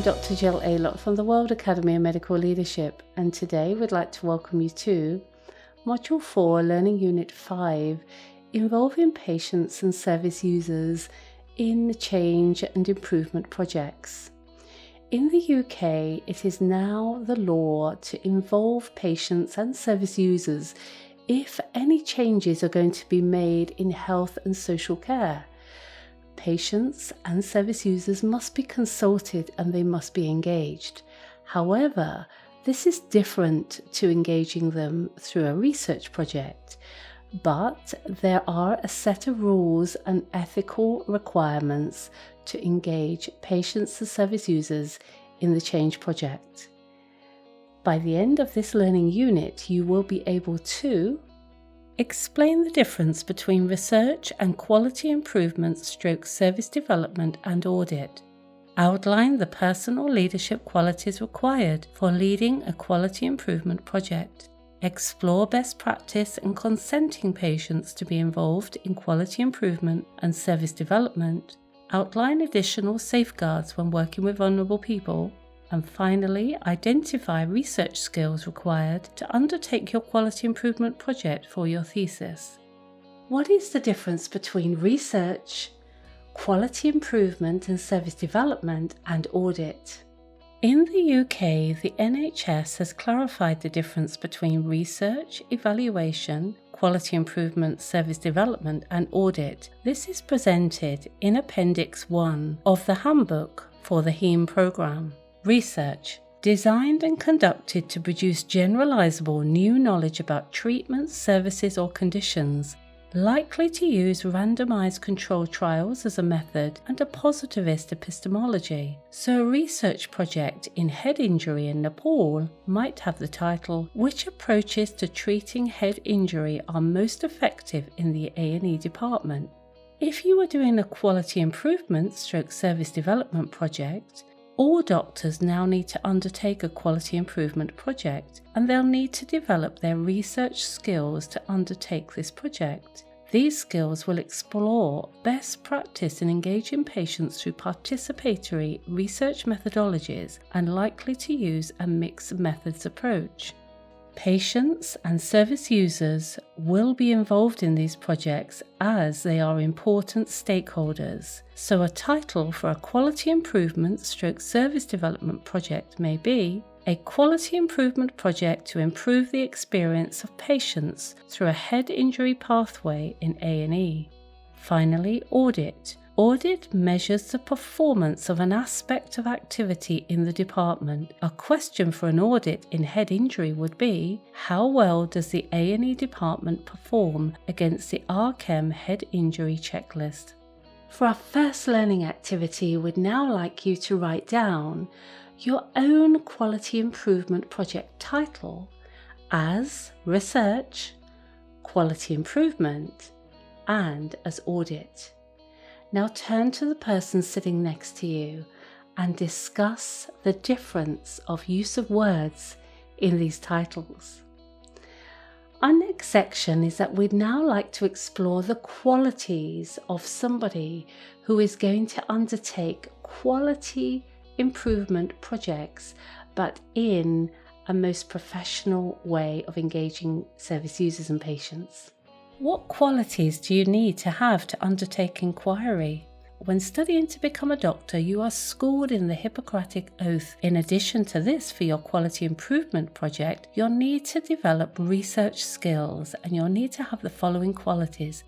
Dr. Jill Aylott from the World Academy of Medical Leadership, and today we'd like to welcome you to Module 4, Learning Unit 5, involving patients and service users in change and improvement projects. In the UK, it is now the law to involve patients and service users if any changes are going to be made in health and social care. Patients and service users must be consulted and they must be engaged. However, this is different to engaging them through a research project, but there are a set of rules and ethical requirements to engage patients and service users in the change project. By the end of this learning unit, you will be able to explain the difference between research and quality improvement / service development and audit. Outline the personal leadership qualities required for leading a quality improvement project. Explore best practice and consenting patients to be involved in quality improvement and service development. Outline additional safeguards when working with vulnerable people. And finally, identify research skills required to undertake your quality improvement project for your thesis. What is the difference between research, quality improvement and service development, and audit? In the UK, the NHS has clarified the difference between research, evaluation, quality improvement, service development, and audit. This is presented in Appendix 1 of the Handbook for the HEAM programme. Research, designed and conducted to produce generalizable new knowledge about treatments, services, or conditions, likely to use randomized controlled trials as a method and a positivist epistemology. So a research project in head injury in Nepal might have the title, "Which approaches to treating head injury are most effective in the A&E department?" If you are doing a quality improvement / service development project, all doctors now need to undertake a quality improvement project, and they'll need to develop their research skills to undertake this project. These skills will explore best practice in engaging patients through participatory research methodologies and likely to use a mixed methods approach. Patients and service users will be involved in these projects as they are important stakeholders. So a title for a quality improvement / service development project may be a quality improvement project to improve the experience of patients through a head injury pathway in A&E. Finally, audit. Audit measures the performance of an aspect of activity in the department. A question for an audit in head injury would be, how well does the A&E department perform against the RChem head injury checklist? For our first learning activity, we'd now like you to write down your own quality improvement project title as research, quality improvement, and as audit. Now turn to the person sitting next to you and discuss the difference of use of words in these titles. Our next section is that we'd now like to explore the qualities of somebody who is going to undertake quality improvement projects, but in a most professional way of engaging service users and patients. What qualities do you need to have to undertake inquiry? When studying to become a doctor, you are schooled in the Hippocratic Oath. In addition to this, for your quality improvement project, you'll need to develop research skills and you'll need to have the following qualities.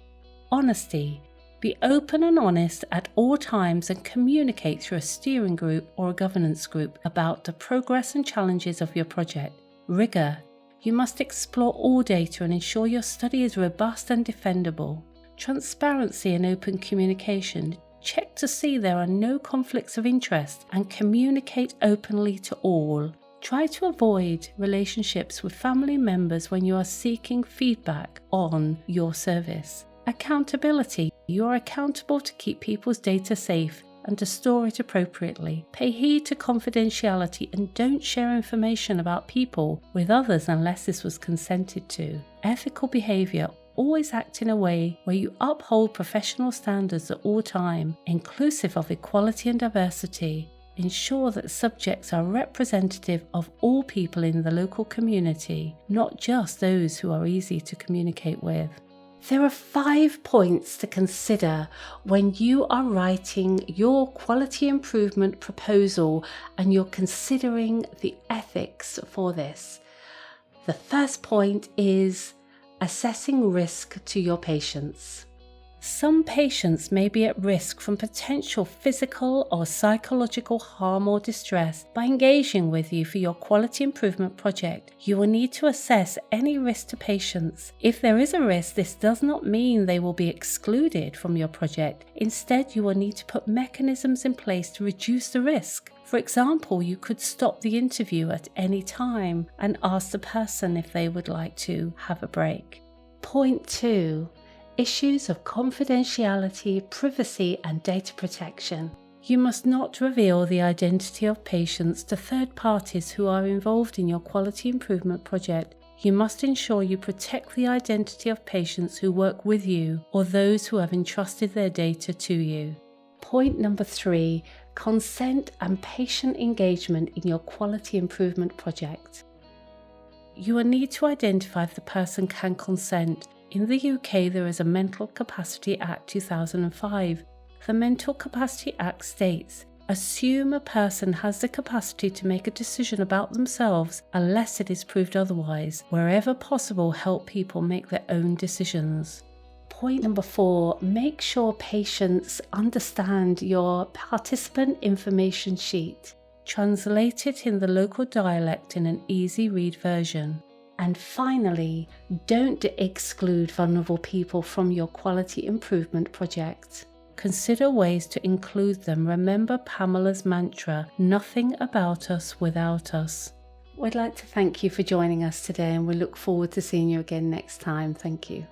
Honesty. Be open and honest at all times and communicate through a steering group or a governance group about the progress and challenges of your project. Rigor. You must explore all data and ensure your study is robust and defendable. Transparency and open communication. Check to see there are no conflicts of interest and communicate openly to all. Try to avoid relationships with family members when you are seeking feedback on your service. Accountability. You are accountable to keep people's data safe and to store it appropriately. Pay heed to confidentiality and don't share information about people with others unless this was consented to. Ethical behavior. Always act in a way where you uphold professional standards at all time, inclusive of equality and diversity. ensure that subjects are representative of all people in the local community, not just those who are easy to communicate with. There are 5 points to consider when you are writing your quality improvement proposal and you're considering the ethics for this. The first point is assessing risk to your patients. Some patients may be at risk from potential physical or psychological harm or distress by engaging with you for your quality improvement project. You will need to assess any risk to patients. If there is a risk, this does not mean they will be excluded from your project. Instead, you will need to put mechanisms in place to reduce the risk. For example, you could stop the interview at any time and ask the person if they would like to have a break. Point 2. Issues of confidentiality, privacy, and data protection. You must not reveal the identity of patients to third parties who are involved in your quality improvement project. You must ensure you protect the identity of patients who work with you or those who have entrusted their data to you. Point number 3. Consent and patient engagement in your quality improvement project. You will need to identify if the person can consent. In the UK, there is a Mental Capacity Act 2005. The Mental Capacity Act states, assume a person has the capacity to make a decision about themselves unless it is proved otherwise. Wherever possible, help people make their own decisions. Point number 4, make sure patients understand your participant information sheet. Translate it in the local dialect in an easy read version. And finally, don't exclude vulnerable people from your quality improvement project. Consider ways to include them. Remember Pamela's mantra, nothing about us without us. We'd like to thank you for joining us today, and we look forward to seeing you again next time. Thank you.